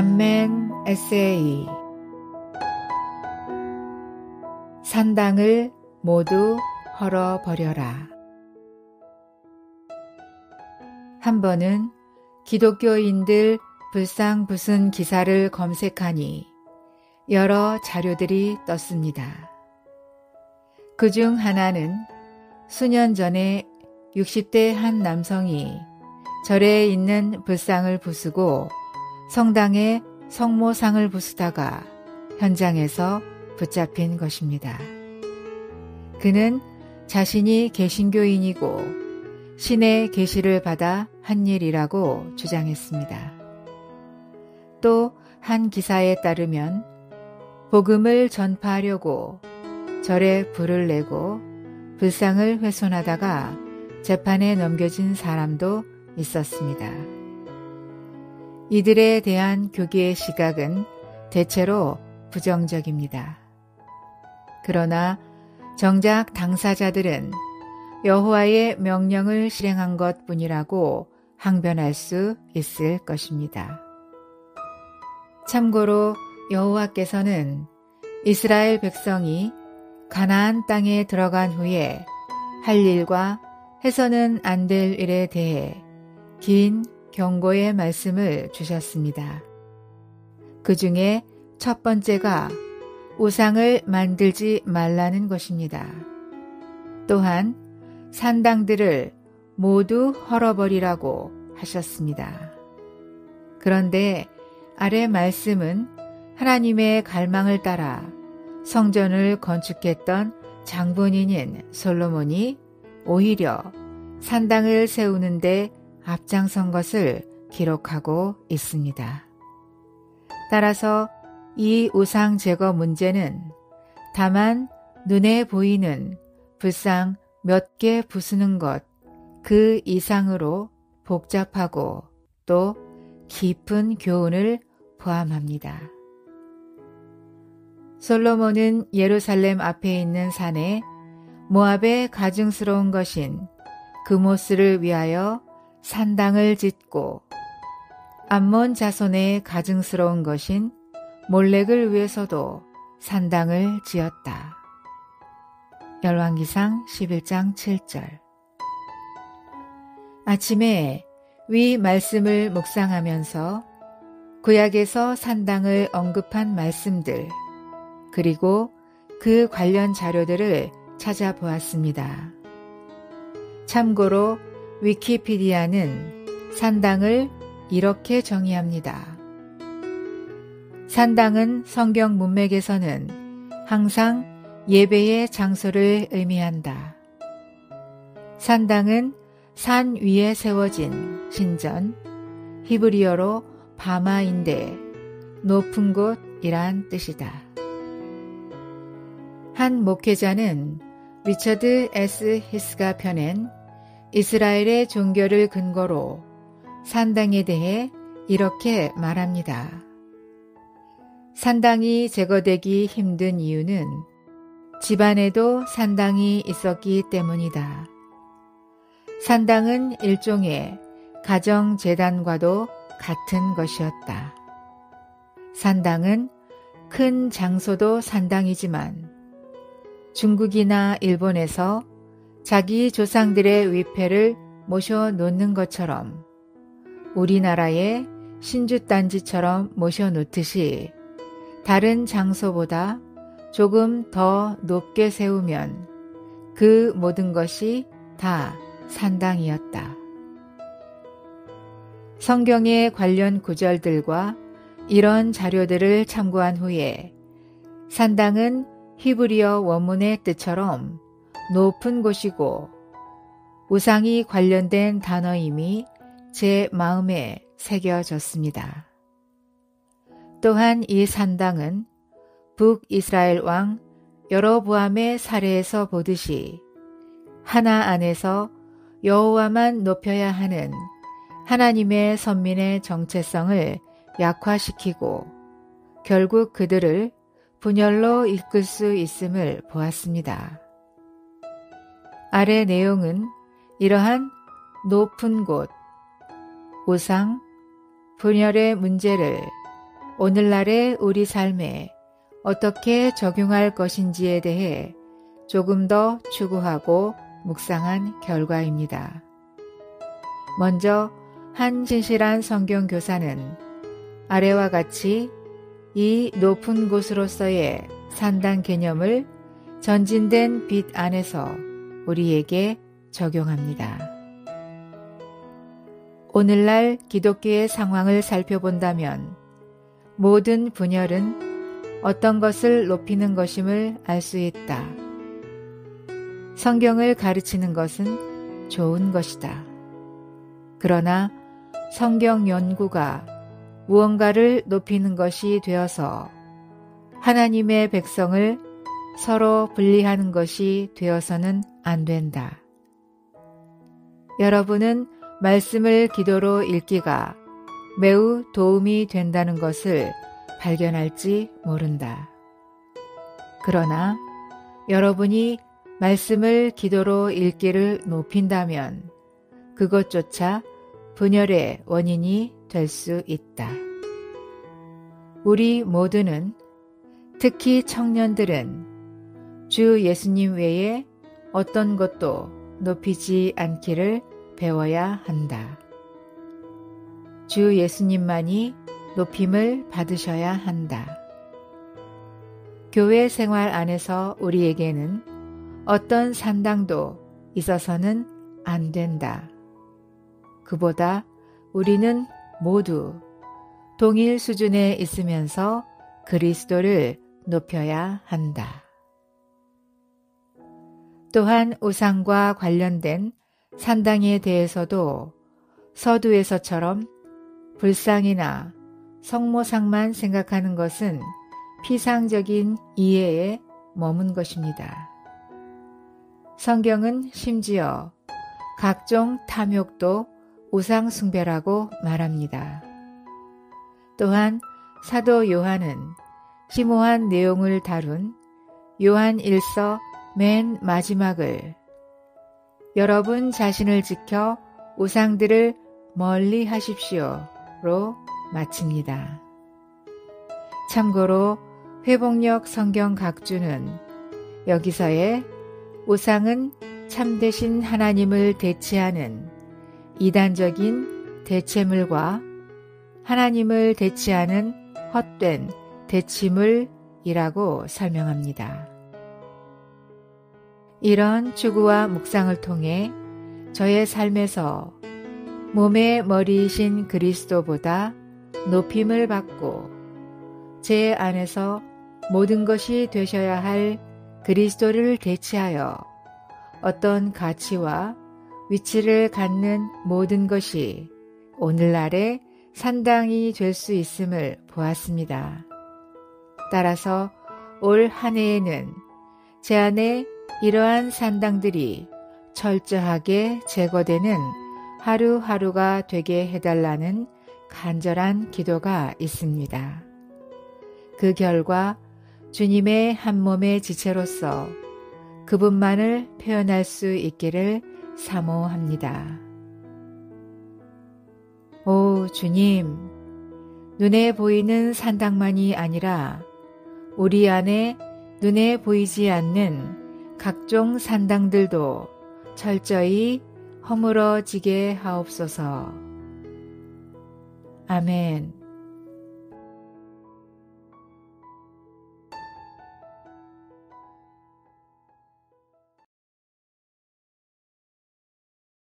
단멘 에세이 산당을 모두 헐어버려라. 한 번은 기독교인들 불상부순 기사를 검색하니 여러 자료들이 떴습니다. 그중 하나는 수년 전에 60대 한 남성이 절에 있는 불상을 부수고 성당에 성모상을 부수다가 현장에서 붙잡힌 것입니다. 그는 자신이 개신교인이고 신의 계시를 받아 한 일이라고 주장했습니다. 또 한 기사에 따르면 복음을 전파하려고 절에 불을 내고 불상을 훼손하다가 재판에 넘겨진 사람도 있었습니다. 이들에 대한 교계의 시각은 대체로 부정적입니다. 그러나 정작 당사자들은 여호와의 명령을 실행한 것뿐이라고 항변할 수 있을 것입니다. 참고로 여호와께서는 이스라엘 백성이 가나안 땅에 들어간 후에 할 일과 해서는 안 될 일에 대해 긴 경고의 말씀을 주셨습니다. 그 중에 첫 번째가 우상을 만들지 말라는 것입니다. 또한 산당들을 모두 헐어버리라고 하셨습니다. 그런데 아래 말씀은 하나님의 갈망을 따라 성전을 건축했던 장본인인 솔로몬이 오히려 산당을 세우는데 앞장선 것을 기록하고 있습니다. 따라서 이 우상 제거 문제는 다만 눈에 보이는 불상 몇 개 부수는 것 그 이상으로 복잡하고 또 깊은 교훈을 포함합니다. 솔로몬은 예루살렘 앞에 있는 산에 모압의 가증스러운 것인 그모스를 위하여 산당을 짓고 암몬 자손의 가증스러운 것인 몰렉을 위해서도 산당을 지었다. 열왕기상 11장 7절. 아침에 위 말씀을 묵상하면서 구약에서 산당을 언급한 말씀들 그리고 그 관련 자료들을 찾아보았습니다. 참고로 위키피디아는 산당을 이렇게 정의합니다. 산당은 성경 문맥에서는 항상 예배의 장소를 의미한다. 산당은 산 위에 세워진 신전, 히브리어로 바마인데 높은 곳이란 뜻이다. 한 목회자는 리처드 S. 히스가 펴낸 이스라엘의 종교를 근거로 산당에 대해 이렇게 말합니다. 산당이 제거되기 힘든 이유는 집안에도 산당이 있었기 때문이다. 산당은 일종의 가정재단과도 같은 것이었다. 산당은 큰 장소도 산당이지만 중국이나 일본에서 자기 조상들의 위패를 모셔놓는 것처럼 우리나라의 신주단지처럼 모셔놓듯이 다른 장소보다 조금 더 높게 세우면 그 모든 것이 다 산당이었다. 성경의 관련 구절들과 이런 자료들을 참고한 후에 산당은 히브리어 원문의 뜻처럼 높은 곳이고 우상이 관련된 단어임이 제 마음에 새겨졌습니다. 또한 이 산당은 북이스라엘 왕 여로보암의 사례에서 보듯이 하나 안에서 여호와만 높여야 하는 하나님의 선민의 정체성을 약화시키고 결국 그들을 분열로 이끌 수 있음을 보았습니다. 아래 내용은 이러한 높은 곳, 우상, 분열의 문제를 오늘날의 우리 삶에 어떻게 적용할 것인지에 대해 조금 더 추구하고 묵상한 결과입니다. 먼저 한 신실한 성경 교사는 아래와 같이 이 높은 곳으로서의 산당 개념을 전진된 빛 안에서 우리에게 적용합니다. 오늘날 기독교의 상황을 살펴본다면 모든 분열은 어떤 것을 높이는 것임을 알 수 있다. 성경을 가르치는 것은 좋은 것이다. 그러나 성경 연구가 무언가를 높이는 것이 되어서 하나님의 백성을 서로 분리하는 것이 되어서는 안 된다. 여러분은 말씀을 기도로 읽기가 매우 도움이 된다는 것을 발견할지 모른다. 그러나 여러분이 말씀을 기도로 읽기를 높인다면 그것조차 분열의 원인이 될 수 있다. 우리 모두는, 특히 청년들은 주 예수님 외에 어떤 것도 높이지 않기를 배워야 한다. 주 예수님만이 높임을 받으셔야 한다. 교회 생활 안에서 우리에게는 어떤 산당도 있어서는 안 된다. 그보다 우리는 모두 동일 수준에 있으면서 그리스도를 높여야 한다. 또한 우상과 관련된 산당에 대해서도 서두에서처럼 불상이나 성모상만 생각하는 것은 피상적인 이해에 머문 것입니다. 성경은 심지어 각종 탐욕도 우상숭배라고 말합니다. 또한 사도 요한은 심오한 내용을 다룬 요한 1서 맨 마지막을 여러분 자신을 지켜 우상들을 멀리 하십시오로 마칩니다. 참고로 회복력 성경 각주는 여기서의 우상은 참되신 하나님을 대체하는 이단적인 대체물과 하나님을 대체하는 헛된 대치물이라고 설명합니다. 이런 추구와 묵상을 통해 저의 삶에서 몸의 머리이신 그리스도보다 높임을 받고 제 안에서 모든 것이 되셔야 할 그리스도를 대체하여 어떤 가치와 위치를 갖는 모든 것이 오늘날의 산당이 될 수 있음을 보았습니다. 따라서 올 한 해에는 제 안에 이러한 산당들이 철저하게 제거되는 하루하루가 되게 해달라는 간절한 기도가 있습니다. 그 결과 주님의 한 몸의 지체로서 그분만을 표현할 수 있기를 사모합니다. 오 주님, 눈에 보이는 산당만이 아니라 우리 안에 눈에 보이지 않는 각종 산당들도 철저히 허물어지게 하옵소서. 아멘.